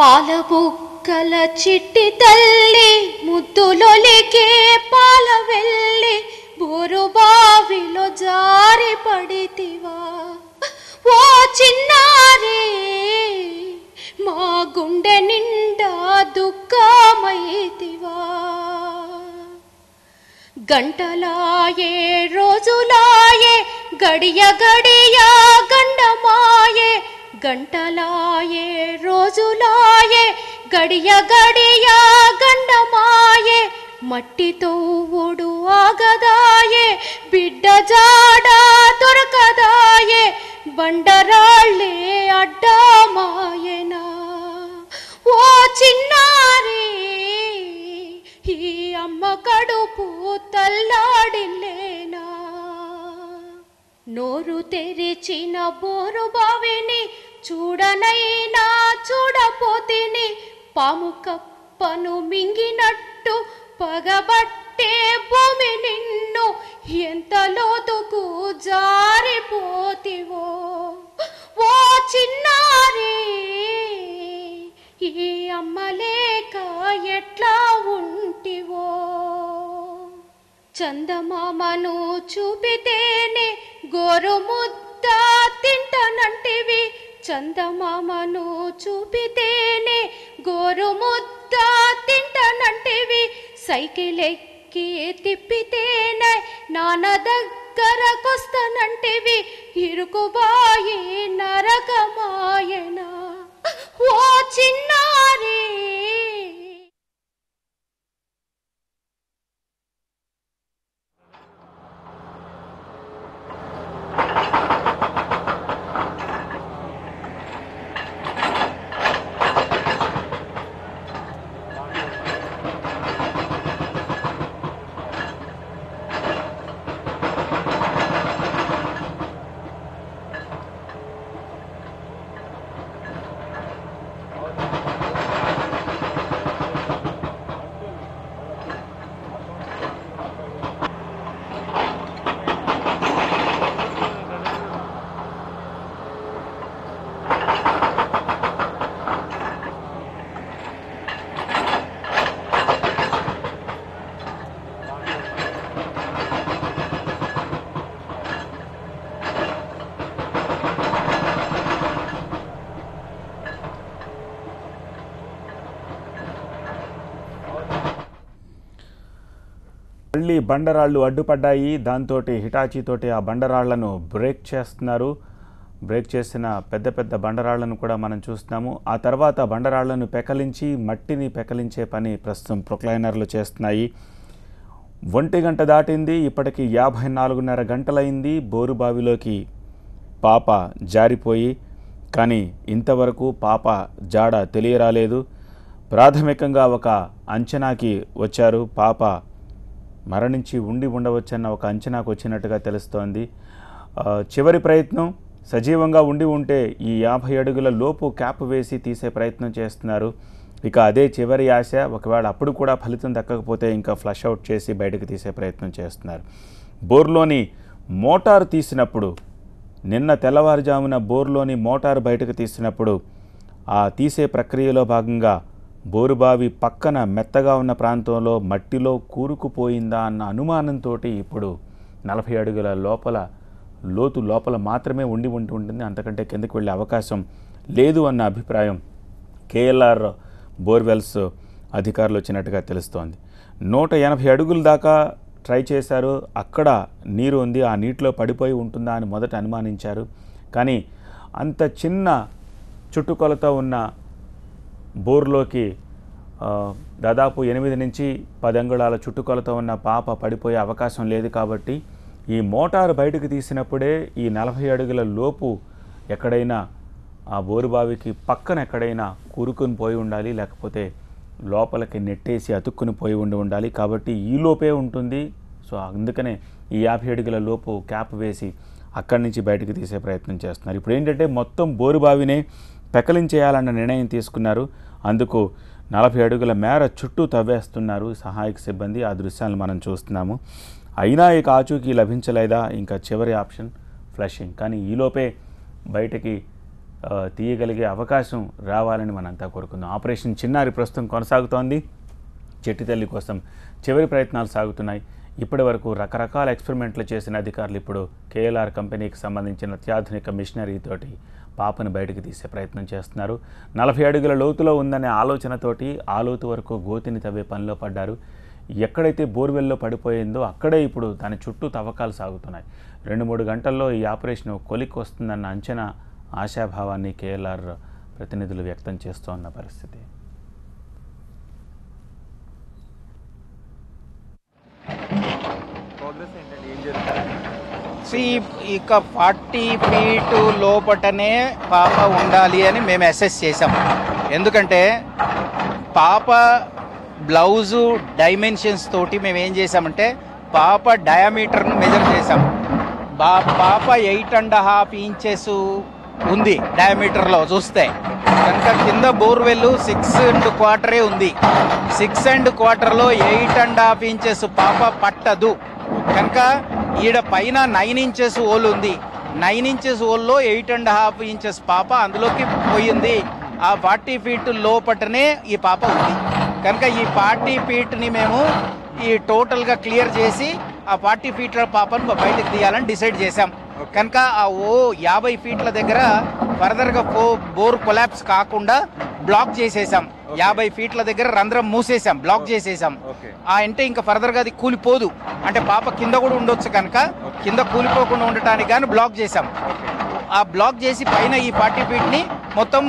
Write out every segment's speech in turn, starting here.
పాలబుక్కల చిట్టి తల్లి ముద్దులొలికే పాల వెళ్ళి బోరు బావిలో జారి పడితివా ఓ చిన్నారి మా గుండె నిండా దుఃఖమైతివా గంటలాయే రోజులాయే గడియ గడియ గండమాయే గంటలాయే రోజులాయే గడియ గడియ గండమాయే మట్టితో ఊడు ఆగదాయే బిడ్డ జాడ దొరకదాయే బండరాళ్ళే అడ్డమాయనా ఓ చిన్నారి ఈ అమ్మ కడుపు తల్లాడిలేనా నోరు తెరిచిన బోరు బావిని చూడనైనా చూడపోతిని పాము కప్పను మింగినట్టు పగబట్టే భూమి నిన్ను ఎంత లోతుకు జారిపోతివో ఓ చిన్నారి ఈ అమ్మలేక ఎట్లా ఉంటివో చందమామను చూపితేనే గోరు ముద్ద తింటనంటివి చందమామను చూపితేనే గోరు ముద్ద తింటనంటివి సైకిల్ ఎక్కి తిప్పితేనే నాన్న దగ్గరకొస్తానంటివి ఇరుకుబాయి నరకమాయనా ఓ చిన్నారి మళ్ళీ బండరాళ్ళు అడ్డుపడ్డాయి. దాంతో హిటాచీతోటి ఆ బండరాళ్లను బ్రేక్ చేస్తున్నారు. బ్రేక్ చేసిన పెద్ద పెద్ద బండరాళ్లను కూడా మనం చూస్తున్నాము. ఆ తర్వాత బండరాళ్లను పెకలించి మట్టిని పెకలించే పని ప్రస్తుతం ప్రొక్లైనర్లు చేస్తున్నాయి. 1 గంట దాటింది. ఇప్పటికి 54.5 గంటలైంది బోరుబావిలోకి పాప జారిపోయి. కానీ ఇంతవరకు పాప జాడ తెలియరాలేదు. ప్రాథమికంగా ఒక అంచనాకి వచ్చారు. పాప మరణించి ఉండవచ్చన్న ఒక అంచనాకు వచ్చినట్టుగా తెలుస్తోంది. చివరి ప్రయత్నం సజీవంగా ఉంటే ఈ 50 అడుగుల లోపు క్యాప్ వేసి తీసే ప్రయత్నం చేస్తున్నారు. ఇక అదే చివరి ఆశ. ఒకవేళ అప్పుడు కూడా ఫలితం దక్కకపోతే ఇంకా ఫ్లష్ అవుట్ చేసి బయటకు తీసే ప్రయత్నం చేస్తున్నారు. బోర్లోని మోటార్ తీసినప్పుడు నిన్న తెల్లవారుజామున బోర్లోని మోటార్ బయటకు తీసినప్పుడు ఆ తీసే ప్రక్రియలో భాగంగా బోరుబావి పక్కన మెత్తగా ఉన్న ప్రాంతంలో మట్టిలో కూరుకుపోయిందా అన్న అనుమానంతో ఇప్పుడు 40 అడుగుల లోతు లోపల మాత్రమే ఉంటుంది. అంతకంటే కిందకు వెళ్ళే అవకాశం లేదు అన్న అభిప్రాయం కేఎల్ఆర్ బోర్వెల్స్ అధికారులు వచ్చినట్టుగా తెలుస్తోంది. 180 అడుగుల దాకా ట్రై చేశారు. అక్కడ నీరు ఉంది, ఆ నీటిలో పడిపోయి ఉంటుందా అని మొదట అనుమానించారు. కానీ అంత చిన్న చుట్టుకొలత ఉన్న బోర్లోకి దాదాపు 8 నుంచి 10 అంగుళాల చుట్టుకొలత ఉన్న పాప పడిపోయే అవకాశం లేదు. కాబట్టి ఈ మోటారు బయటకు తీసినప్పుడే ఈ 40 అడుగుల లోపు ఎక్కడైనా ఆ బోరుబావికి పక్కన ఎక్కడైనా కూరుకుని పోయి ఉండాలి, లేకపోతే లోపలికి నెట్టేసి అతుక్కుని పోయి ఉండాలి. కాబట్టి ఈ లోపే ఉంటుంది. సో అందుకనే ఈ 50 అడుగుల లోపు క్యాప్ వేసి అక్కడి నుంచి బయటకు తీసే ప్రయత్నం చేస్తున్నారు. ఇప్పుడు ఏంటంటే మొత్తం బోరుబావినే పెకలించేయాలన్న నిర్ణయం తీసుకున్నారు. అందుకు 40 అడుగుల మేర చుట్టూ తవ్వేస్తున్నారు సహాయక సిబ్బంది. ఆ దృశ్యాలను మనం చూస్తున్నాము. అయినా ఇక ఆచూకీ లభించలేదా? ఇంకా చివరి ఆప్షన్ ఫ్లషింగ్. కానీ ఈలోపే బయటకి తీయగలిగే అవకాశం రావాలని మనంతా కోరుకుందాం. ఆపరేషన్ చిన్నారి ప్రస్తుతం కొనసాగుతోంది. చెట్టి తల్లి కోసం చివరి ప్రయత్నాలు సాగుతున్నాయి. ఇప్పటి వరకు రకరకాల ఎక్స్పెరిమెంట్లు చేసిన అధికారులు ఇప్పుడు కేఎల్ఆర్ కంపెనీకి సంబంధించిన అత్యాధునిక మిషనరీతోటి పాపను బయటకు తీసే ప్రయత్నం చేస్తున్నారు. 40 అడుగుల లోతులో ఉందనే ఆలోచనతోటి ఆ లోతు వరకు గోతిని తవ్వే పనిలో పడ్డారు. ఎక్కడైతే బోర్వెల్లో పడిపోయిందో అక్కడే ఇప్పుడు దాని చుట్టూ తవ్వకాలు సాగుతున్నాయి. 2-3 గంటల్లో ఈ ఆపరేషన్ కొలిక్కి వస్తుందన్న అంచనా, ఆశాభావాన్ని కేఎల్ఆర్ ప్రతినిధులు వ్యక్తం చేస్తోన్న పరిస్థితి. ఇక 40 ఫీట్ లోపటనే పాప ఉండాలి అని మేము అసెస్ చేసాం. ఎందుకంటే పాప బ్లౌజు డైమెన్షన్స్ తోటి మేము ఏం చేసామంటే పాప డయామీటర్ను మెజర్ చేసాం. పాప 8.5 ఇంచెస్ ఉంది డయామీటర్లో చూస్తే కనుక. కింద బోర్వెల్ 6.25 ఉంది. 6.25లో 8.5 ఇంచెస్ పాప పట్టదు కనుక ఈడ పైన 9 ఇంచెస్ హోల్ ఉంది. 9 ఇంచెస్ హోల్లో 8.5 ఇంచెస్ పాప అందులోకి పోయింది. ఆ 40 ఫీట్ లోపటనే ఈ పాప ఉంది కనుక ఈ 40 ఫీట్ని మేము ఈ టోటల్గా క్లియర్ చేసి ఆ 40 ఫీట్ల పాపను బయటకు తీయాలని డిసైడ్ చేశాం. కనుక ఆ 50 ఫీట్ల దగ్గర ఫర్దర్గా బోర్ కొలాప్స్ కాకుండా బ్లాక్ చేసేసాం. 50 ఫీట్ల దగ్గర రంధ్రం మూసేసాం, బ్లాక్ చేసేసాం. అంటే ఇంకా ఫర్దర్గా అది కూలిపోదు. అంటే పాప కింద కూడా ఉండొచ్చు కనుక కింద కూలిపోకుండా ఉండటానికి కానీ బ్లాక్ చేసాం. ఆ బ్లాక్ చేసి పైన ఈ 40 ఫీట్ని మొత్తం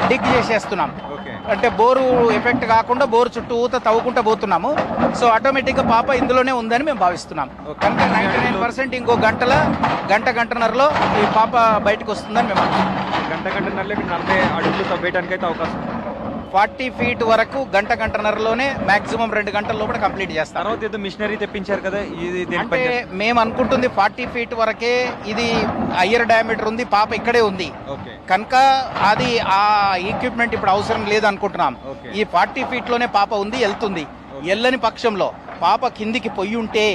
డిగ్ చేసేస్తున్నాం. అంటే బోరు ఎఫెక్ట్ కాకుండా బోరు చుట్టూ తవ్వుకుంటూ పోతున్నాము. సో ఆటోమేటిక్గా పాప ఇందులోనే ఉందని మేము భావిస్తున్నాం. కనుక 99% ఇంకో గంటన్నరలో ఈ పాప బయటకు వస్తుందని మేము గంటన్నరలో 40 అడుగులు తవ్వేయడానికి అయితే అవకాశం. 40 ఫీట్ వరకు గంటన్నరలోనే మాక్సిమం 2 గంటల లోపల కంప్లీట్ చేస్తాం. తర్వాత ఏదో మిషనరీ తెప్పించారు కదా, ఇది అంటే మేము అనుకుంటుంది 40 ఫీట్ వరకే ఇది హయ్యర్ డయామీటర్ ఉంది, పాప ఇక్కడే ఉంది కనుక అది ఆ ఎక్విప్మెంట్ ఇప్పుడు అవసరం లేదు అనుకుంటున్నాం. ఈ 40 ఫీట్లోనే పాప ఉంది, వెళ్తుంది. వెళ్ళని పక్షంలో పాప కిందికి పొయ్యి ఉంటే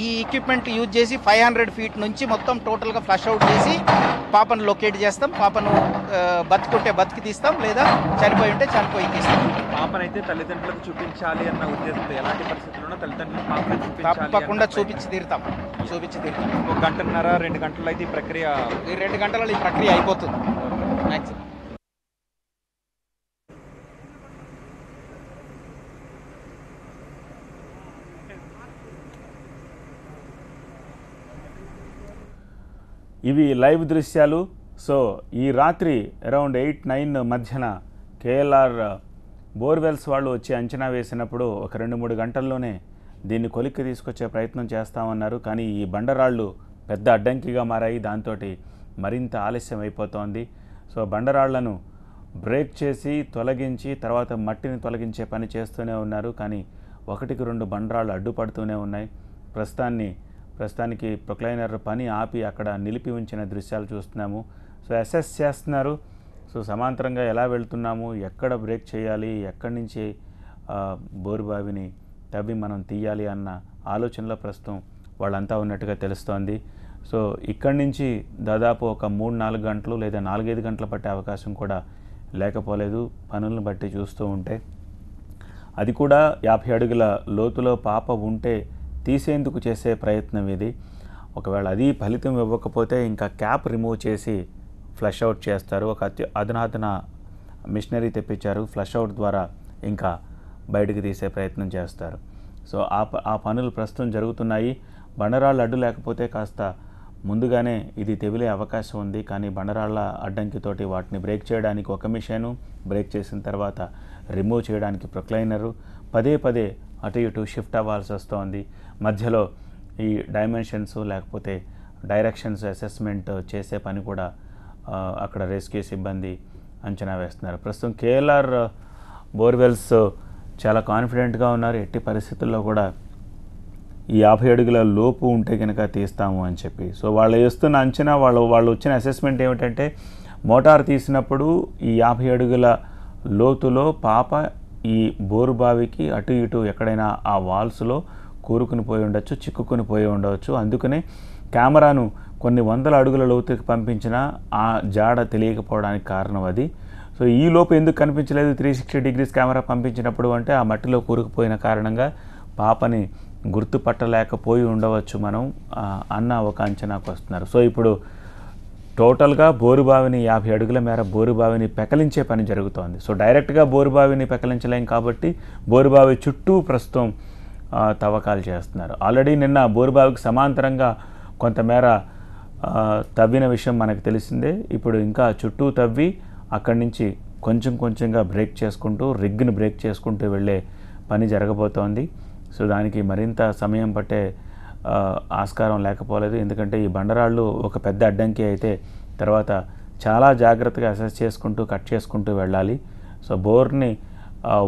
ఈ ఎక్విప్మెంట్ యూజ్ చేసి 500 ఫీట్ నుంచి మొత్తం టోటల్గా ఫ్లష్ అవుట్ చేసి పాపను లొకేట్ చేస్తాం. పాపను బతుకుంటే బతికి తీస్తాం, లేదా చనిపోయి ఉంటే చనిపోయి తీస్తాం. పాపనైతే తల్లిదండ్రులకు చూపించాలి అన్న ఉద్దేశంతో ఎలాంటి పరిస్థితుల్లో తల్లిదండ్రులకు తప్పకుండా చూపించి తీరుతాం. 1 గంటన్నర 2 గంటల్లో అయితే ఈ 2 గంటలలో ఈ ప్రక్రియ అయిపోతుంది మ్యాక్సిమం. ఇవి లైవ్ దృశ్యాలు. సో ఈ రాత్రి అరౌండ్ 8-9 మధ్యన కేఎల్ఆర్ బోర్వెల్స్ వాళ్ళు వచ్చి అంచనా వేసినప్పుడు ఒక 2-3 గంటల్లోనే దీన్ని కొలిక్కి తీసుకొచ్చే ప్రయత్నం చేస్తామన్నారు. కానీ ఈ బండరాళ్ళు పెద్ద అడ్డంకిగా మారాయి. దాంతో మరింత ఆలస్యం అయిపోతోంది. సో బండరాళ్లను బ్రేక్ చేసి తొలగించి తర్వాత మట్టిని తొలగించే పని చేస్తూనే ఉన్నారు. కానీ 1-2 బండరాళ్ళు అడ్డుపడుతూనే ఉన్నాయి. ప్రస్తుతానికి ప్రొక్లైనర్ పని ఆపి అక్కడ నిలిపి ఉంచిన దృశ్యాలు చూస్తున్నాము. సో అసెస్ చేస్తున్నారు. సో సమాంతరంగా ఎలా వెళ్తున్నాము, ఎక్కడ బ్రేక్ చేయాలి, ఎక్కడి నుంచి బోరుబావిని తవ్వి మనం తీయాలి అన్న ఆలోచనలో ప్రస్తుతం వాళ్ళంతా ఉన్నట్టుగా తెలుస్తోంది. సో ఇక్కడి నుంచి దాదాపు ఒక 3-4 గంటలు లేదా 4-5 గంటలు పట్టే అవకాశం కూడా లేకపోలేదు పనులను బట్టి చూస్తూ ఉంటే. అది కూడా 50 అడుగుల లోతులో పాప ఉంటే తీసేందుకు చేసే ప్రయత్నం ఇది. ఒకవేళ అది ఫలితం ఇవ్వకపోతే ఇంకా క్యాప్ రిమూవ్ చేసి ఫ్లష్ అవుట్ చేస్తారు. ఒక అధునాతన మిషనరీ తెప్పించారు. ఫ్లష్ అవుట్ ద్వారా ఇంకా బయటకు తీసే ప్రయత్నం చేస్తారు. సో ఆ పనులు ప్రస్తుతం జరుగుతున్నాయి. బండరాళ్ళు అడ్డు లేకపోతే కాస్త ముందుగానే ఇది తెవిలే అవకాశం ఉంది. కానీ బండరాళ్ళ అడ్డంకితోటి వాటిని బ్రేక్ చేయడానికి ఒక మిషను, బ్రేక్ చేసిన తర్వాత రిమూవ్ చేయడానికి ప్రొక్లైనరు, పదే అటు ఇటు షిఫ్ట్ అవ్వాల్సి వస్తుంది. మధ్యలో ఈ డైమెన్షన్స్ లేకపోతే డైరెక్షన్స్ అసెస్మెంట్ చేసే పని కూడా అక్కడ రెస్క్యూ సిబ్బంది అంచనా వేస్తున్నారు. ప్రస్తుతం కేఎల్ఆర్ బోర్వెల్స్ చాలా కాన్ఫిడెంట్గా ఉన్నారు. ఎట్టి పరిస్థితుల్లో కూడా ఈ 50 అడుగుల లోపు ఉంటే కనుక తీస్తాము అని చెప్పి. సో వాళ్ళు వేస్తున్న అంచనా, వాళ్ళు వచ్చిన అసెస్మెంట్ ఏమిటంటే మోటార్ తీసినప్పుడు ఈ 50 అడుగుల లోతులో పాప ఈ బోరుబావికి అటు ఇటు ఎక్కడైనా ఆ వాల్స్లో కూరుకుని పోయి ఉండొచ్చు, చిక్కుకుని పోయి ఉండవచ్చు. అందుకనే కెమెరాను కొన్ని వందల అడుగుల లోతుకి పంపించినా ఆ జాడ తెలియకపోవడానికి కారణం అది. సో ఈ లోపు ఎందుకు కనిపించలేదు 360 degrees కెమెరా పంపించినప్పుడు అంటే ఆ మట్టిలో కూరుకుపోయిన కారణంగా పాపని గుర్తుపట్టలేకపోయి ఉండవచ్చు మనం అన్న ఒక అంచనాకు వస్తున్నారు. సో ఇప్పుడు టోటల్గా బోరుబావిని 50 అడుగుల మేర బోరుబావిని పెకలించే పని జరుగుతోంది. సో డైరెక్ట్గా బోరుబావిని పెకలించలేం కాబట్టి బోరుబావి చుట్టూ ప్రస్తుతం తవ్వకాలు చేస్తున్నారు. ఆల్రెడీ నిన్న బోరుబావికి సమాంతరంగా కొంతమేర తవ్విన విషయం మనకు తెలిసిందే. ఇప్పుడు ఇంకా చుట్టూ తవ్వి అక్కడి నుంచి కొంచెం కొంచెంగా బ్రేక్ చేసుకుంటూ రిగ్ని బ్రేక్ చేసుకుంటూ వెళ్ళే పని జరగబోతోంది. సో దానికి మరింత సమయం పట్టే ఆస్కారం లేకపోలేదు. ఎందుకంటే ఈ బండరాళ్ళు ఒక పెద్ద అడ్డంకి అయితే తర్వాత చాలా జాగ్రత్తగా అసెస్ చేసుకుంటూ కట్ చేసుకుంటూ వెళ్ళాలి. సో బోర్ని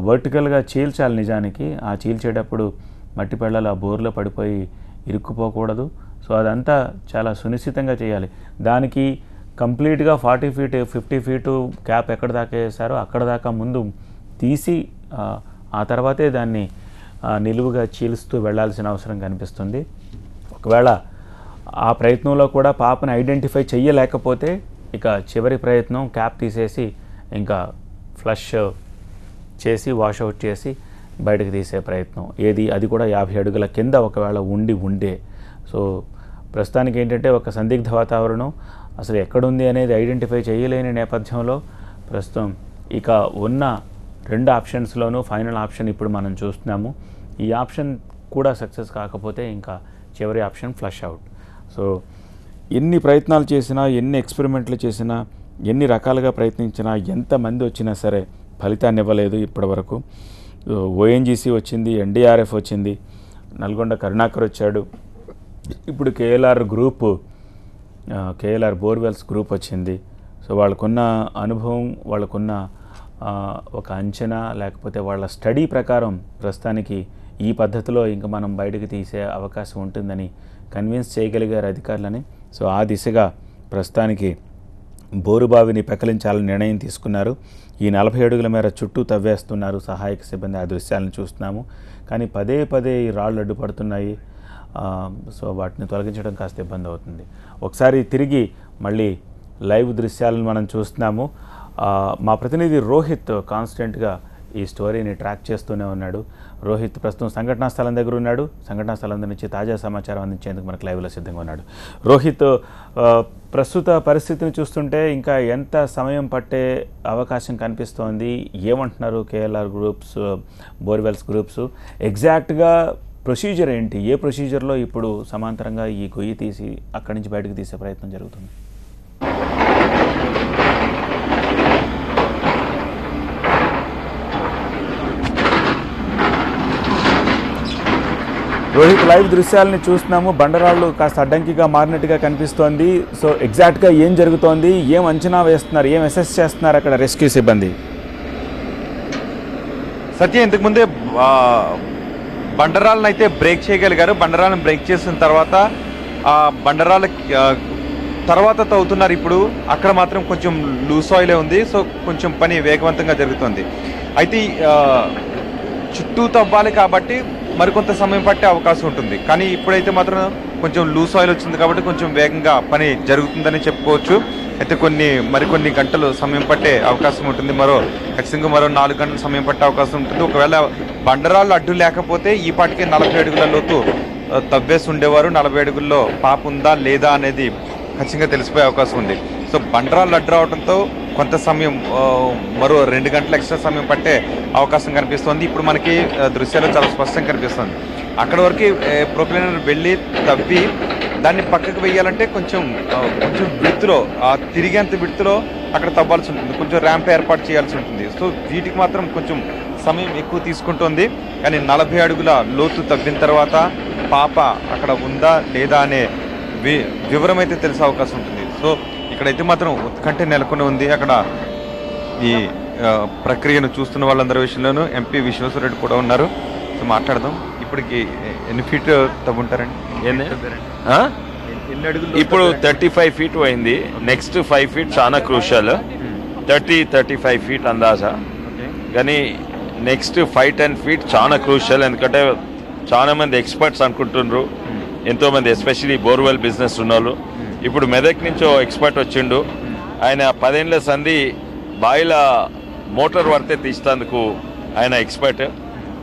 వర్టికల్గా చీల్చాలి. నిజానికి ఆ చీల్చేటప్పుడు మట్టి పెళ్ళలు ఆ బోర్లో పడిపోయి ఇరుక్కుపోకూడదు. సో అదంతా చాలా సునిశ్చితంగా చేయాలి. దానికి కంప్లీట్గా 40 feet 50 feet క్యాప్ ఎక్కడ దాకా వేసారో అక్కడ దాకా ముందు తీసి ఆ తర్వాతే దాన్ని నిలువుగా చీలుస్తూ వెళ్లాల్సిన అవసరం కనిపిస్తుంది. ఒకవేళ ఆ ప్రయత్నంలో కూడా పాపను ఐడెంటిఫై చెయ్యలేకపోతే ఇక చివరి ప్రయత్నం క్యాప్ తీసేసి ఇంకా ఫ్లష్ చేసి వాషౌట్ చేసి బయటకు తీసే ప్రయత్నం. అది కూడా 50 అడుగుల కింద ఒకవేళ ఉండే. సో ప్రస్తుతానికి ఏంటంటే ఒక సందిగ్ధ వాతావరణం, అసలు ఎక్కడుంది అనేది ఐడెంటిఫై చేయలేని నేపథ్యంలో ప్రస్తుతం ఇక ఉన్న 2 ఆప్షన్స్లోనూ ఫైనల్ ఆప్షన్ ఇప్పుడు మనం చూస్తున్నాము. ఈ ఆప్షన్ కూడా సక్సెస్ కాకపోతే ఇంకా చివరి ఆప్షన్ ఫ్లష్ అవుట్. సో ఎన్ని ప్రయత్నాలు చేసినా, ఎన్ని ఎక్స్పెరిమెంట్లు చేసినా, ఎన్ని రకాలుగా ప్రయత్నించినా, ఎంతమంది వచ్చినా సరే ఫలితాన్ని ఇవ్వలేదు ఇప్పటివరకు. ఓఎన్జీసీ వచ్చింది, ఎన్డీఆర్ఎఫ్ వచ్చింది, నల్గొండ కరుణాకర్ వచ్చాడు, ఇప్పుడు కేఎల్ఆర్ బోర్వెల్స్ గ్రూప్ వచ్చింది. సో వాళ్ళకున్న అనుభవం, వాళ్ళకున్న ఒక అంచనా లేకపోతే వాళ్ళ స్టడీ ప్రకారం ప్రస్తుతానికి ఈ పద్ధతిలో ఇంకా మనం బయటకు తీసే అవకాశం ఉంటుందని కన్విన్స్ చేయగలిగారు అధికారులని. సో ఆ దిశగా ప్రస్తుతానికి బోరుబావిని పెకలించాలని నిర్ణయం తీసుకున్నారు. ఈ 40 అడుగుల మేర చుట్టూ తవ్వేస్తున్నారు సహాయక సిబ్బంది. ఆ దృశ్యాలను చూస్తున్నాము. కానీ పదే ఈ రాళ్ళు అడ్డుపడుతున్నాయి. సో వాటిని తొలగించడం కాస్త ఇబ్బంది అవుతుంది. ఒకసారి తిరిగి మళ్ళీ లైవ్ దృశ్యాలను మనం చూస్తున్నాము. మా ప్రతినిధి రోహిత్ కాన్స్టెంట్గా ఈ స్టోరీని ట్రాక్ చేస్తూనే ఉన్నాడు. రోహిత్ ప్రస్తుతం సంఘటనా స్థలం దగ్గర ఉన్నాడు. సంఘటనా స్థలం నుంచి తాజా సమాచారం అందించేందుకు మనకు లైవ్లో సిద్ధంగా ఉన్నాడు. రోహిత్, ప్రస్తుత పరిస్థితిని చూస్తుంటే ఇంకా ఎంత సమయం పట్టే అవకాశం కనిపిస్తోంది? ఏమంటున్నారు కేఎల్ఆర్ గ్రూప్స్, బోర్వెల్స్ గ్రూప్స్? ఎగ్జాక్ట్గా ప్రొసీజర్ ఏంటి? ఏ ప్రొసీజర్లో ఇప్పుడు సమాంతరంగా ఈ గొయ్యి తీసి అక్కడి నుంచి బయటకు తీసే ప్రయత్నం జరుగుతుంది? రోహిత్, లైవ్ దృశ్యాలని చూస్తున్నాము. బండరాళ్ళు కాస్త అడ్డంకిగా మారినట్టుగా కనిపిస్తోంది. సో ఎగ్జాక్ట్గా ఏం జరుగుతోంది? ఏం అంచనా వేస్తున్నారు? ఏం అసెస్ చేస్తున్నారు అక్కడ రెస్క్యూ సిబ్బంది? సత్య, ఇంతకుముందే బండరాలను అయితే బ్రేక్ చేయగలిగారు. బండరాలను బ్రేక్ చేసిన తర్వాత ఆ బండరాల తర్వాత తవ్వుతున్నారు. ఇప్పుడు అక్కడ మాత్రం కొంచెం లూస్ ఆయిలే ఉంది. సో కొంచెం పని వేగవంతంగా జరుగుతుంది. అయితే చుట్టూ తవ్వాలి కాబట్టి మరికొంత సమయం పట్టే అవకాశం ఉంటుంది. కానీ ఇప్పుడైతే మాత్రం కొంచెం లూస్ ఆయిల్ వచ్చింది కాబట్టి కొంచెం వేగంగా పని జరుగుతుందని చెప్పుకోవచ్చు. అయితే మరికొన్ని గంటలు సమయం పట్టే అవకాశం ఉంటుంది. ఖచ్చితంగా మరో 4 గంటల సమయం పట్టే అవకాశం ఉంటుంది. ఒకవేళ బండరాళ్ళు అడ్డు లేకపోతే ఈ పాటికే 40 అడుగుల లోతు తవ్వేసి ఉండేవారు. 40 అడుగుల్లో పాప ఉందా లేదా అనేది ఖచ్చితంగా తెలిసిపోయే అవకాశం ఉంది. సో బండరాళ్ళు అడ్డు రావడంతో కొంత సమయం, మరో 2 గంటల ఎక్స్ట్రా సమయం పట్టే అవకాశం కనిపిస్తుంది. ఇప్పుడు మనకి దృశ్యాలు చాలా స్పష్టంగా కనిపిస్తుంది. అక్కడ వరకు ప్రొక్లైనర్ వెళ్ళి తవ్వి దాన్ని పక్కకు వేయాలంటే కొంచెం విడుతులో, తిరిగేంత విడుతులో అక్కడ తవ్వాల్సి ఉంటుంది. కొంచెం ర్యాంప్ ఏర్పాటు చేయాల్సి ఉంటుంది. సో వీటికి మాత్రం కొంచెం సమయం ఎక్కువ తీసుకుంటుంది. కానీ 40 అడుగుల లోతు తవ్విన తర్వాత పాప అక్కడ ఉందా లేదా అనే వివరం అయితే తెలిసే అవకాశం ఉంటుంది. సో ఇక్కడైతే మాత్రం ఉత్కంఠ నెలకొని ఉంది. అక్కడ ఈ ప్రక్రియను చూస్తున్న వాళ్ళందరి విషయంలోనూ ఎంపీ విశ్వేశ్వరరెడ్డి కూడా ఉన్నారు. సో మాట్లాడదాం. ఇప్పటికి ఎన్ని ఫీట్ తవ్వుంటారండి? ఇప్పుడు 35 feet అయింది. నెక్స్ట్ 5 feet చాలా క్రూషియల్. 35 feet అందాజా. కానీ నెక్స్ట్ 5-10 feet చాలా క్రూషియల్. ఎందుకంటే చాలా మంది ఎక్స్పర్ట్స్ అనుకుంటున్నారు, ఎంతోమంది ఎస్పెషలీ బోర్వెల్ బిజినెస్ ఉన్నోళ్ళు ఇప్పుడు మెదక్ నుంచి ఓ ఎక్స్పర్ట్ వచ్చిండు. ఆయన 10 ఏళ్ళ సంధి బాయిల మోటార్ పడితే తీసేందుకు ఆయన ఎక్స్పర్ట్.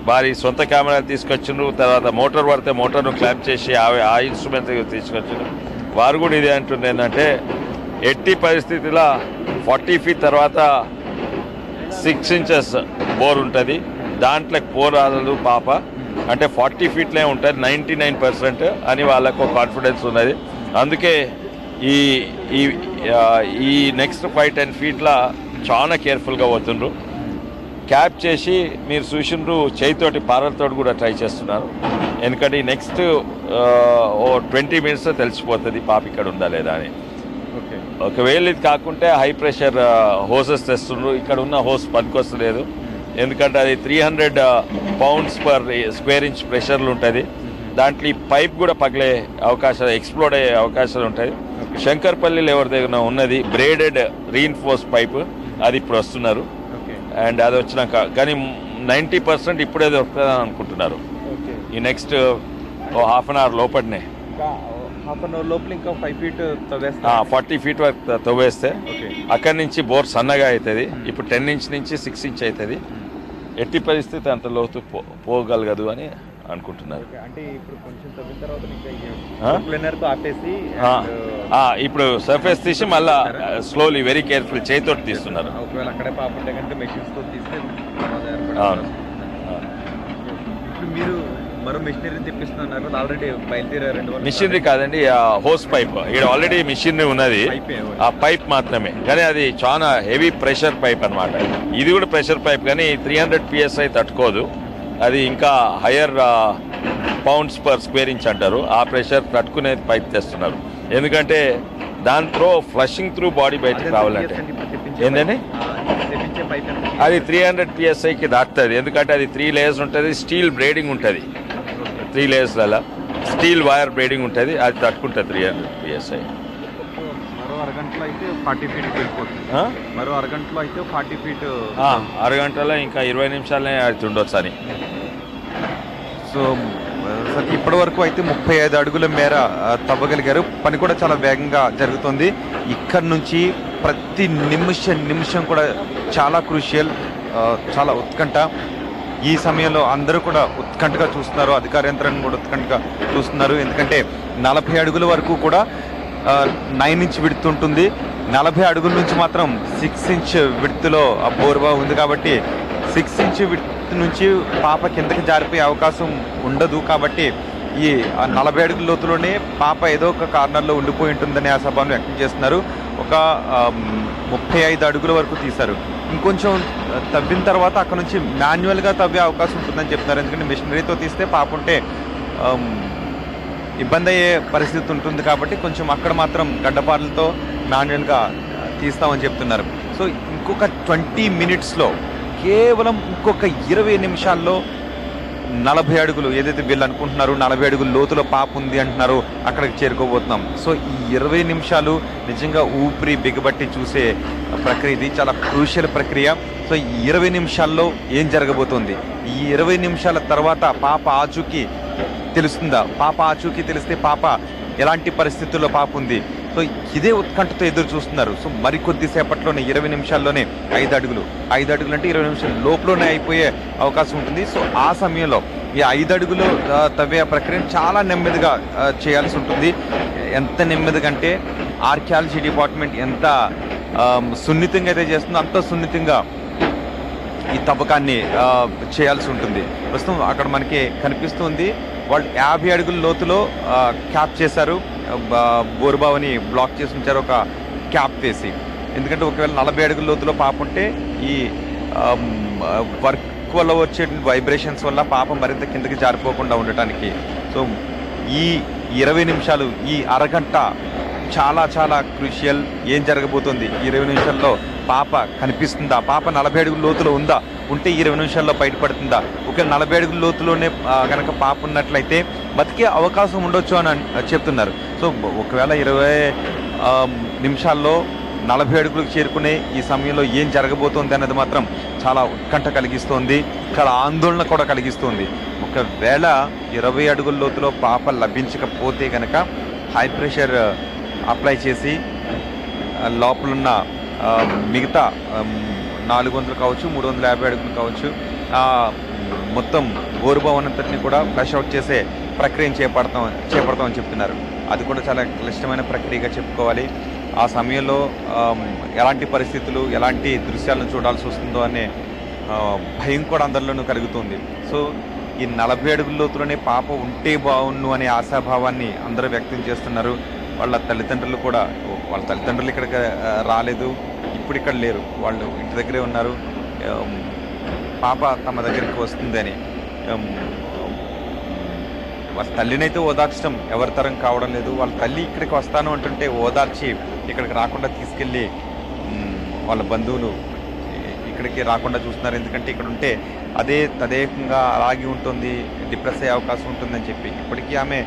వారి సొంత కెమెరాలు తీసుకొచ్చిండ్రు. తర్వాత మోటార్ పడితే మోటార్ను క్లాంప్ చేసి ఆ ఇన్స్ట్రుమెంట్ తీసుకొచ్చిండ్రు. వారు కూడా ఇదే అంటుంది ఏంటంటే ఎట్టి పరిస్థితిలో 40 feet తర్వాత 6 inches బోర్ ఉంటుంది. దాంట్లో పోరాదు పాప అంటే 40 feetలే ఉంటుంది 99% అని వాళ్ళకు కాన్ఫిడెన్స్ ఉన్నది. అందుకే ఈ ఈ ఈ నెక్స్ట్ 5-10 feetల చాలా కేర్ఫుల్గా పోతుండ్రు. క్యాప్ చేసి మీరు చూసిండ్రు చేయితోటి పారలతోటి కూడా ట్రై చేస్తున్నారు. ఎందుకంటే నెక్స్ట్ 20 minutes తెలిసిపోతుంది పాప ఇక్కడ ఉందా లేదా అని. ఒకవేళ ఇది కాకుంటే హై ప్రెషర్ హోసెస్ తెస్తుండ్రు. ఇక్కడ ఉన్న హోస్ పనికొస్తలేదు. ఎందుకంటే అది 300 pounds per square inch ప్రెషర్లు ఉంటుంది. దాంట్లో ఈ పైప్ కూడా పగిలే అవకాశాలు, ఎక్స్ప్లోడ్ అయ్యే అవకాశాలు ఉంటాయి. శంకర్పల్లిలో ఎవరి దగ్గర ఉన్నది బ్రేడెడ్ రీఇన్ఫోర్స్ పైప్, అది ఇప్పుడు వస్తున్నారు. అండ్ అది వచ్చినాక కానీ 90% ఇప్పుడే దొరుకుతుందని అనుకుంటున్నారు. ఈ నెక్స్ట్ 1/2 hour లోపలనే 1/2 hour లోపల ఇంకా 5 feet 40 feet వరకు తవ్వేస్తే అక్కడి నుంచి బోర్ సన్నగా అవుతుంది. ఇప్పుడు 10 inch నుంచి 6 inch అవుతుంది. ఎట్టి పరిస్థితి అంత లోతు పోగలగదు అని అనుకుంటున్నారు. అంటే ఇప్పుడు కొంచెం తవ్విన తర్వాత ఆపేసి ఇప్పుడు సర్ఫేస్ తీసి మళ్ళా స్లోలీ వెరీ కేర్ఫుల్ చేతితోటి తీస్తున్నారు. ఒకవేళ అక్కడే పాప ఉంటే కనుక మెషిన్స్ తో తీస్తే ఇప్పుడు మీరు మరో మిషనరీ తెప్పిస్తున్నారు. ఆల్రెడీ బయలుదేరారు. మిషనరీ కాదండి, హోస్ పైప్. ఇక్కడ ఆల్రెడీ మిషనరీ ఉన్నది, ఆ పైప్ మాత్రమే. కానీ అది చాలా హెవీ ప్రెషర్ పైప్ అనమాట. ఇది కూడా ప్రెషర్ పైప్ కానీ 300 PSI తట్టుకోదు. అది ఇంకా higher pounds per square inch అంటారు. ఆ ప్రెషర్ తట్టుకునే పైప్ తెస్తున్నారు. ఎందుకంటే దాంట్లో ఫ్లషింగ్ త్రూ బాడీ బయటకు రావాలంటే ఏంటండి అది 300 PSIకి దాటుతుంది. ఎందుకంటే అది 3 layers ఉంటుంది. స్టీల్ బ్రేడింగ్ ఉంటుంది. 3 layers స్టీల్ వైర్ బ్రేడింగ్ ఉంటుంది. అది తట్టుకుంటుంది 300 PSI. మరో అరగంటలో అయితే 40 feet వెళ్ళిపోతుంది. మరో అరగంటలో అయితే 40 feet, అరగంటలో ఇంకా 20 నిమిషాలనే అది ఉండొచ్చు అని. సో ఇప్పటి వరకు అయితే 35 అడుగుల మేర తవ్వగలిగారు. పని కూడా చాలా వేగంగా జరుగుతుంది. ఇక్కడ నుంచి ప్రతి నిమిషం కూడా చాలా క్రూషియల్, చాలా ఉత్కంఠ. ఈ సమయంలో అందరూ కూడా ఉత్కంఠగా చూస్తున్నారు. అధికార యంత్రాంగం కూడా ఉత్కంఠగా చూస్తున్నారు. ఎందుకంటే 40 అడుగుల వరకు కూడా 9 inch విడ్త్ ఉంటుంది. 40 అడుగుల నుంచి మాత్రం 6 inch విడ్త్లో ఆ బోర్వా ఉంది. కాబట్టి 6 inch విడ్త్ నుంచి పాప కిందకి జారిపోయే అవకాశం ఉండదు. కాబట్టి ఈ 40 అడుగుల లోతులోనే పాప ఏదో ఒక కార్నర్లో ఉండిపోయి ఉంటుందని ఆ సభను వ్యక్తం చేస్తున్నారు. ఒక 35 అడుగుల వరకు తీశారు. ఇంకొంచెం తవ్విన తర్వాత అక్కడ నుంచి మాన్యువల్గా తవ్వే అవకాశం ఉంటుందని చెప్తున్నారు. ఎందుకంటే మిషనరీతో తీస్తే పాప ఉంటే ఇబ్బంది అయ్యే పరిస్థితి ఉంటుంది. కాబట్టి కొంచెం అక్కడ మాత్రం గడ్డపారలతో మాన్యువల్గా తీస్తామని చెప్తున్నారు. సో ఇంకొక 20 minutesలో, కేవలం ఇంకొక 20 నిమిషాల్లో 40 అడుగులు ఏదైతే వీళ్ళు అనుకుంటున్నారు 40 అడుగులు లోతులో పాప ఉంది అంటున్నారు, అక్కడికి చేరుకోబోతున్నాం. సో ఈ 20 నిమిషాలు నిజంగా ఊపిరి బిగబట్టి చూసే ప్రక్రియ. ఇది చాలా క్రూషియల్ ప్రక్రియ. సో ఈ 20 నిమిషాల్లో ఏం జరగబోతుంది, ఈ 20 నిమిషాల తర్వాత పాప ఆచూకీ తెలుస్తుందా, పాప ఆచూకీ తెలిస్తే పాప ఎలాంటి పరిస్థితుల్లో పాప ఉంది, సో ఇదే ఉత్కంఠతో ఎదురు చూస్తున్నారు. సో మరికొద్ది సేపట్లోనే 20 నిమిషాల్లోనే 5 అడుగులు అంటే 20 నిమిషాల లోపలనే అయిపోయే అవకాశం ఉంటుంది. సో ఆ సమయంలో ఈ 5 అడుగులు తవ్వే ప్రక్రియను చాలా నెమ్మదిగా చేయాల్సి ఉంటుంది. ఎంత నెమ్మదిగా అంటే ఆర్కియాలజీ డిపార్ట్మెంట్ ఎంత సున్నితంగా అయితే చేస్తుందో అంత సున్నితంగా ఈ తవ్వకాన్ని చేయాల్సి ఉంటుంది. ప్రస్తుతం అక్కడ మనకి కనిపిస్తుంది వాళ్ళు 50 అడుగుల లోతులో క్యాప్ చేశారు, బోరుబావుని బ్లాక్ చేసి ఉంచారు ఒక క్యాప్ వేసి. ఎందుకంటే ఒకవేళ 40 అడుగుల లోతులో పాప ఉంటే ఈ వర్క్ వల్ల వచ్చే వైబ్రేషన్స్ వల్ల పాప మరింత కిందకి జారిపోకుండా ఉండటానికి. సో ఈ 20 నిమిషాలు, ఈ అరగంట చాలా చాలా క్రూషియల్. ఏం జరగబోతుంది, 20 నిమిషాల్లో పాప కనిపిస్తుందా, పాప 40 అడుగుల లోతులో ఉందా, ఉంటే 20 నిమిషాల్లో బయటపడుతుందా, ఒకవేళ 40 అడుగుల లోతులోనే కనుక పాప ఉన్నట్లయితే బతికే అవకాశం ఉండొచ్చు అని చెప్తున్నారు. సో ఒకవేళ 20 నిమిషాల్లో 40 అడుగులకు చేరుకునే ఈ సమయంలో ఏం జరగబోతోంది అన్నది మాత్రం చాలా ఉత్కంఠ కలిగిస్తోంది, చాలా ఆందోళన కూడా కలిగిస్తుంది. ఒకవేళ 20 అడుగుల లోతులో పాప లభించకపోతే కనుక హై ప్రెషర్ అప్లై చేసి లోపలున్న మిగతా 400 కావచ్చు 350 అడుగులు కావచ్చు మొత్తం బోరు భవనంతటిని కూడా ఫ్లష్ అవుట్ చేసే ప్రక్రియను చేపడతామని చెప్తున్నారు. అది కూడా చాలా క్లిష్టమైన ప్రక్రియగా చెప్పుకోవాలి. ఆ సమయంలో ఎలాంటి పరిస్థితులు ఎలాంటి దృశ్యాలను చూడాల్సి వస్తుందో అనే భయం కూడా అందరిలోనూ కలుగుతుంది. సో ఈ 40 అడుగుల లోతులోనే పాప ఉంటే బాగుండు అనే ఆశాభావాన్ని అందరూ వ్యక్తం చేస్తున్నారు. వాళ్ళ తల్లిదండ్రులు ఇక్కడికి రాలేదు, ఇప్పుడు ఇక్కడ లేరు, వాళ్ళు ఇంటి దగ్గరే ఉన్నారు. పాప తమ దగ్గరికి వస్తుందని వాళ్ళ తల్లినైతే ఓదార్చడం ఎవరి తరం కావడం లేదు. వాళ్ళ తల్లి ఇక్కడికి వస్తాను అంటుంటే ఓదార్చి ఇక్కడికి రాకుండా తీసుకెళ్ళి వాళ్ళ బంధువులు ఇక్కడికి రాకుండా చూస్తున్నారు. ఎందుకంటే ఇక్కడ ఉంటే అదే తదేకంగా అలాగే ఉంటుంది, డిప్రెస్ అయ్యే అవకాశం ఉంటుందని చెప్పి ఇప్పటికీ ఆమె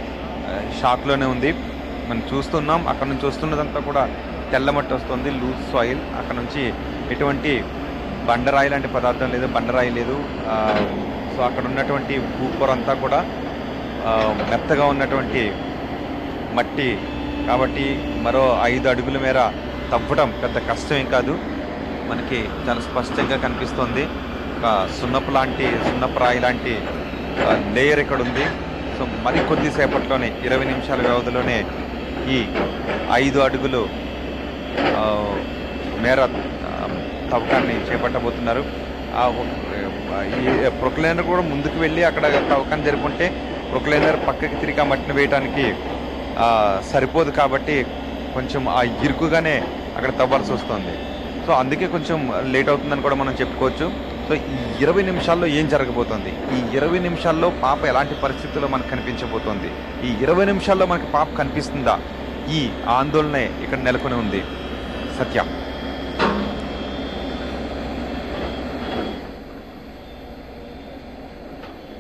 షాక్లోనే ఉంది. మనం చూస్తున్నాం, అక్కడ నుంచి వస్తున్నదంతా కూడా తెల్లమట్టి వస్తుంది, లూజ్ సాయిల్. అక్కడ నుంచి ఎటువంటి బండరాయి లాంటి పదార్థం లేదు, బండరాయి లేదు. సో అక్కడ ఉన్నటువంటి భూపొర అంతా కూడా మెత్తగా ఉన్నటువంటి మట్టి కాబట్టి మరో 5 అడుగుల మేర తవ్వడం పెద్ద కష్టమేం కాదు. మనకి చాలా స్పష్టంగా కనిపిస్తుంది. ఒక సున్నపు రాయి లాంటి లేయర్ ఇక్కడ ఉంది. సో మరి కొద్దిసేపట్లోనే 20 నిమిషాల వ్యవధిలోనే ఈ 5 అడుగులు మేర తవ్వకాన్ని చేపట్టబోతున్నారు. ఈ ప్రొక్లైనర్ కూడా ముందుకు వెళ్ళి అక్కడ తవ్వకాన్ని జరుపుకుంటే ప్రొక్లైనర్ పక్కకి తిరిగి మట్టిని వేయడానికి సరిపోదు కాబట్టి కొంచెం ఆ ఇరుకుగానే అక్కడ తవ్వాల్సి వస్తుంది. సో అందుకే కొంచెం లేట్ అవుతుందని కూడా మనం చెప్పుకోవచ్చు. సో ఈ 20 నిమిషాల్లో ఏం జరగబోతోంది, ఈ 20 నిమిషాల్లో పాప ఎలాంటి పరిస్థితుల్లో మనకు కనిపించబోతోంది, ఈ 20 నిమిషాల్లో మనకి పాప కనిపిస్తుందా, ఈ ఆందోళనే ఇక్కడ నెలకొని ఉంది. సత్య.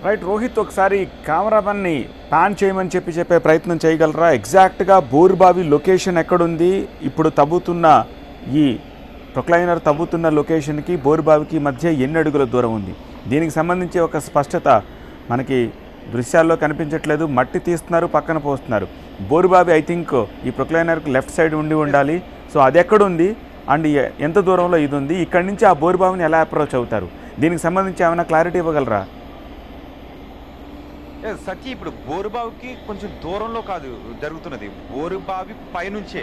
రైట్ రోహిత్, ఒకసారి కెమెరామెన్ని ప్యాన్ చేయమని చెప్పే ప్రయత్నం చేయగలరా? ఎగ్జాక్ట్గా బోరుబావి లొకేషన్ ఎక్కడుంది, ఇప్పుడు తవ్వుతున్న ఈ ప్రొక్లైనర్ తవ్వుతున్న లొకేషన్కి బోరుబావికి మధ్య ఎన్ని అడుగుల దూరం ఉంది? దీనికి సంబంధించి ఒక స్పష్టత మనకి దృశ్యాల్లో కనిపించట్లేదు. మట్టి తీస్తున్నారు, పక్కన పోస్తున్నారు. బోరుబావి ఐ థింక్ ఈ ప్రొక్లైనర్కి లెఫ్ట్ సైడ్ ఉండాలి. సో అది ఎక్కడుంది అండ్ ఎంత దూరంలో ఇది ఉంది? ఇక్కడి నుంచి ఆ బోరుబావిని ఎలా అప్రోచ్ అవుతారు? దీనికి సంబంధించి ఏమైనా క్లారిటీ ఇవ్వగలరా? సత్య, ఇప్పుడు బోరుబావికి కొంచెం దూరంలో కాదు జరుగుతున్నది, బోరుబావి పైనుంచే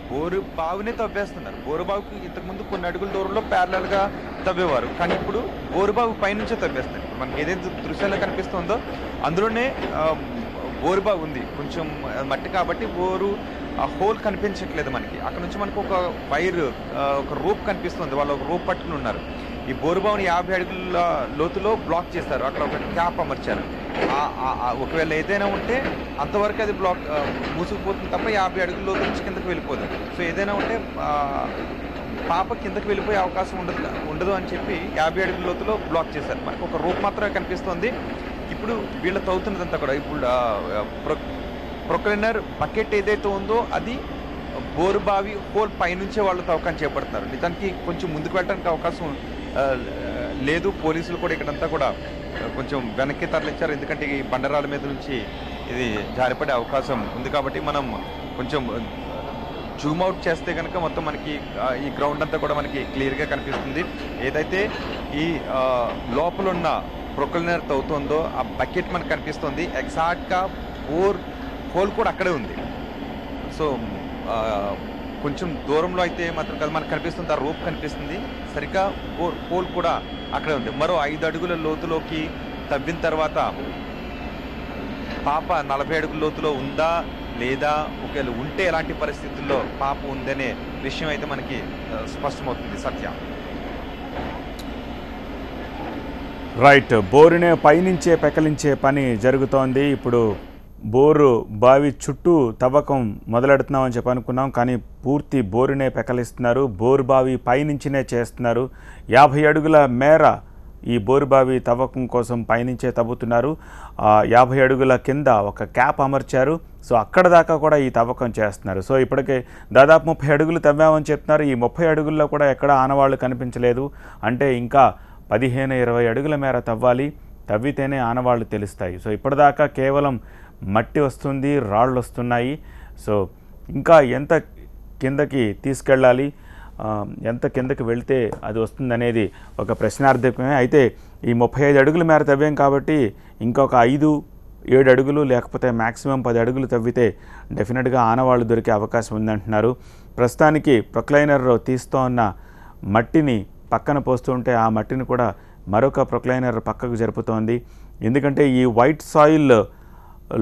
బోరుబావినే తవ్వేస్తున్నారు. బోరుబావికి ఇంతకుముందు కొన్ని అడుగుల దూరంలో ప్యారలల్గా తవ్వేవారు, కానీ ఇప్పుడు బోరుబావి పైనుంచే తవ్వేస్తున్నారు. మనకి ఏదైతే దృశ్యాల్లో కనిపిస్తుందో అందులోనే బోరుబావి ఉంది. కొంచెం మట్టి కాబట్టి ఆ హోల్ కనిపించట్లేదు మనకి. అక్కడ నుంచి మనకు ఒక వైర్, ఒక రోప్ కనిపిస్తుంది. వాళ్ళు ఒక రోప్ పట్టుకుని ఉన్నారు. ఈ బోరుబావిని 50 అడుగుల లోతులో బ్లాక్ చేస్తారు. అక్కడ ఒక క్యాప్ అమర్చారు. ఒకవేళ ఏదైనా ఉంటే అంతవరకు అది బ్లాక్ మూసుకుపోతుంది తప్ప 50 అడుగుల లోతు నుంచి కిందకి వెళ్ళిపోదు. సో ఏదైనా ఉంటే పాప కిందకి వెళ్ళిపోయే అవకాశం ఉండదు అని చెప్పి 50 అడుగుల లోతులో బ్లాక్ చేశారు. మనకు ఒక రూప్ మాత్రమే కనిపిస్తుంది. ఇప్పుడు వీళ్ళ తవ్వుతున్నదంతా కూడా ఇప్పుడు ప్రొక్లైనర్ బకెట్ ఏదైతే ఉందో అది బోరుబావి హోల్ పైనుంచే వాళ్ళు తవ్వకాన్ని చేపడుతున్నారు. నిజానికి కొంచెం ముందుకు వెళ్ళడానికి అవకాశం లేదు. పోలీసులు కూడా ఇక్కడంతా కూడా కొంచెం వెనక్కి తరలించారు. ఎందుకంటే ఈ బండరాల మీద నుంచి ఇది జారిపడే అవకాశం ఉంది కాబట్టి మనం కొంచెం జూమ్ అవుట్ చేస్తే కనుక మొత్తం మనకి ఈ గ్రౌండ్ అంతా కూడా మనకి క్లియర్గా కనిపిస్తుంది. ఏదైతే ఈ లోపల ఉన్న ప్రొక్లైనర్ తవ్వుతుందో ఆ బకెట్ మనకు కనిపిస్తుంది. ఎగ్జాక్ట్గా బోర్ హోల్ కూడా అక్కడే ఉంది. సో కొంచెం దూరంలో అయితే మాత్రం కదా మనకు కనిపిస్తుంది, ఆ రోప్ కనిపిస్తుంది. సరిగ్గా హోల్ కూడా అక్కడే ఉంది. మరో 5 అడుగుల లోతులోకి తవ్విన తర్వాత పాప 40 అడుగుల లోతులో ఉందా లేదా, ఒకవేళ ఉంటే ఎలాంటి పరిస్థితుల్లో పాప ఉందనే విషయం అయితే మనకి స్పష్టమవుతుంది. సత్య. రైట్, బోరునే పైనుంచే పెకలించే పని జరుగుతోంది. ఇప్పుడు బోరు బావి చుట్టూ తవ్వకం మొదలెడుతున్నామని చెప్పి అనుకున్నాం, కానీ పూర్తి బోరునే పెకలిస్తున్నారు. బోరు బావి పైనుంచినే చేస్తున్నారు. 50 అడుగుల మేర ఈ బోరుబావి తవ్వకం కోసం పైనుంచే తవ్వుతున్నారు. 50 అడుగుల కింద ఒక క్యాప్ అమర్చారు. సో అక్కడ దాకా కూడా ఈ తవ్వకం చేస్తున్నారు. సో ఇప్పటికే దాదాపు 30 అడుగులు తవ్వామని చెప్తున్నారు. ఈ 30 అడుగుల్లో కూడా ఎక్కడ ఆనవాళ్ళు కనిపించలేదు. అంటే ఇంకా 15-20 అడుగుల మేర తవ్వాలి, తవ్వితేనే ఆనవాళ్ళు తెలుస్తాయి. సో ఇప్పటిదాకా కేవలం మట్టి వస్తుంది, రాళ్ళు వస్తున్నాయి. సో ఇంకా ఎంత కిందకి తీసుకెళ్ళాలి, ఎంత కిందకి వెళ్తే అది వస్తుందనేది ఒక ప్రశ్నార్థకమే. అయితే ఈ 35 అడుగుల మేర తవ్వాం కాబట్టి ఇంకొక 5-7 అడుగులు లేకపోతే మ్యాక్సిమం 10 అడుగులు తవ్వితే డెఫినెట్గా ఆనవాళ్ళు దొరికే అవకాశం ఉందంటున్నారు. ప్రస్తుతానికి ప్రొక్లైనర్ తీస్తూ ఉన్న మట్టిని పక్కన పోస్తుంటే ఆ మట్టిని కూడా మరొక ప్రొక్లైనర్ పక్కకు జరుపుతోంది. ఎందుకంటే ఈ వైట్ సాయిల్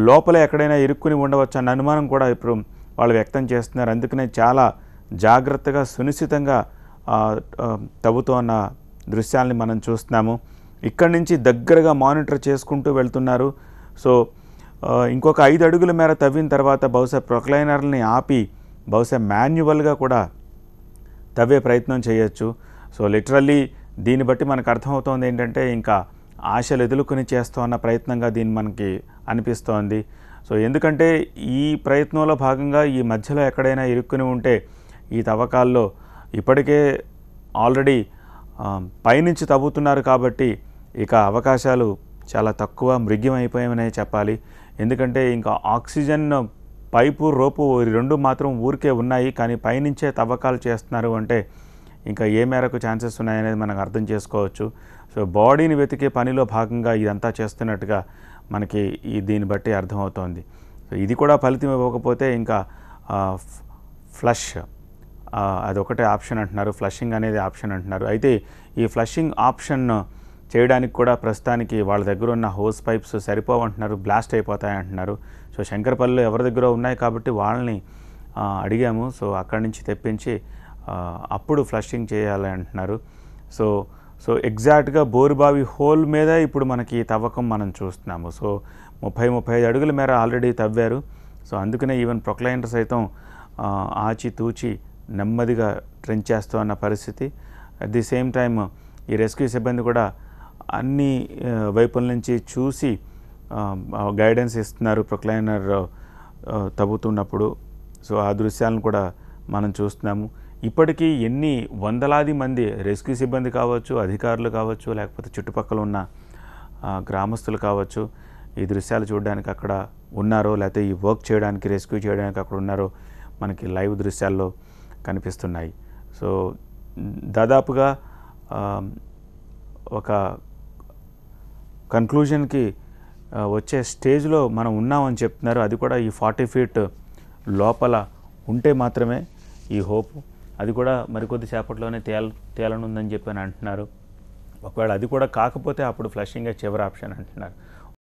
లోపల ఎక్కడైనా ఇరుక్కుని ఉండవచ్చు అన్న అనుమానం కూడా ఇప్పుడు వాళ్ళు వ్యక్తం చేస్తున్నారు. అందుకనే చాలా జాగ్రత్తగా సునిశ్చితంగా తవ్వుతూ ఉన్న దృశ్యాలని మనం చూస్తున్నాము. ఇక్కడి నుంచి దగ్గరగా మానిటర్ చేసుకుంటూ వెళ్తున్నారు. సో ఇంకొక 5 అడుగుల మేర తవ్విన తర్వాత బహుశా ప్రొక్లైనర్ని ఆపి బహుశా మాన్యువల్గా కూడా తవ్వే ప్రయత్నం చేయొచ్చు. సో లిటరల్లీ దీన్ని బట్టి మనకు అర్థమవుతోంది ఏంటంటే ఇంకా ఆశలు ఎదులుకొని చేస్తున్న ప్రయత్నంగా దీన్ని మనకి అనిపిస్తోంది. సో ఎందుకంటే ఈ ప్రయత్నంలో భాగంగా ఈ మధ్యలో ఎక్కడైనా ఇరుక్కుని ఉంటే ఈ తవ్వకాల్లో ఇప్పటికే ఆల్రెడీ పైనుంచి తవ్వుతున్నారు కాబట్టి ఇక అవకాశాలు చాలా తక్కువ, మృగ్యమైపోయామనే చెప్పాలి. ఎందుకంటే ఇంకా ఆక్సిజన్ పైపు రోపు రెండు మాత్రం ఊరికే ఉన్నాయి, కానీ పైనుంచే తవ్వకాలు చేస్తున్నారు అంటే ఇంకా ఏ మేరకు ఛాన్సెస్ ఉన్నాయనేది మనకు అర్థం చేసుకోవచ్చు. సో బాడీని వెతికే పనిలో భాగంగా ఇదంతా చేస్తున్నట్టుగా మనకి దీన్ని బట్టి అర్థమవుతోంది. సో ఇది కూడా ఫలితం ఇవ్వకపోతే ఇంకా ఫ్లష్ అదొకటే ఆప్షన్ అంటున్నారు, ఫ్లషింగ్ అనేది ఆప్షన్ అంటున్నారు. అయితే ఈ ఫ్లషింగ్ ఆప్షన్ చేయడానికి కూడా ప్రస్తుతానికి వాళ్ళ దగ్గర ఉన్న హోస్ పైప్స్ సరిపోవంటున్నారు, బ్లాస్ట్ అయిపోతాయి అంటున్నారు. సో శంకరపల్లిలో ఎవరి దగ్గర ఉన్నాయి కాబట్టి వాళ్ళని అడిగాము. సో అక్కడి నుంచి తెప్పించి అప్పుడు ఫ్లషింగ్ చేయాలి అంటున్నారు. సో ఎగ్జాక్ట్గా బోరుబావి హోల్ మీద ఇప్పుడు మనకి తవ్వకం మనం చూస్తున్నాము. సో 30-35 అడుగుల మేర ఆల్రెడీ తవ్వారు. సో అందుకనే ఈవెన్ ప్రొక్లైనర్ సైతం ఆచితూచి నెమ్మదిగా ట్రెంచ్ చేస్తూ అన్న పరిస్థితి. అట్ ది సేమ్ టైమ్ ఈ రెస్క్యూ సిబ్బంది కూడా అన్ని వైపుల నుంచి చూసి గైడెన్స్ ఇస్తున్నారు ప్రొక్లైనర్ తవ్వుతున్నప్పుడు. సో ఆ దృశ్యాలను కూడా మనం చూస్తున్నాము. ఇప్పటికీ ఎన్ని వందలాది మంది రెస్క్యూ సిబ్బంది కావచ్చు, అధికారులు కావచ్చు, లేకపోతే చుట్టుపక్కల ఉన్న గ్రామస్తులు కావచ్చు ఈ దృశ్యాలు చూడడానికి అక్కడ ఉన్నారో, లేకపోతే ఈ వర్క్ చేయడానికి రెస్క్యూ చేయడానికి అక్కడ ఉన్నారో మనకి లైవ్ దృశ్యాల్లో కనిపిస్తున్నాయి. సో దాదాపుగా ఒక కన్క్లూజన్కి వచ్చే స్టేజ్లో మనం ఉన్నామని చెప్తున్నారు. అది కూడా ఈ 40 ఫీట్ లోపల ఉంటే మాత్రమే ఈ హోప్, అది కూడా మరికొద్ది సేపట్లోనే తేలనుందని చెప్పి అంటున్నారు. ఒకవేళ అది కూడా కాకపోతే అప్పుడు ఫ్లషింగే చివరి ఆప్షన్ అంటున్నారు.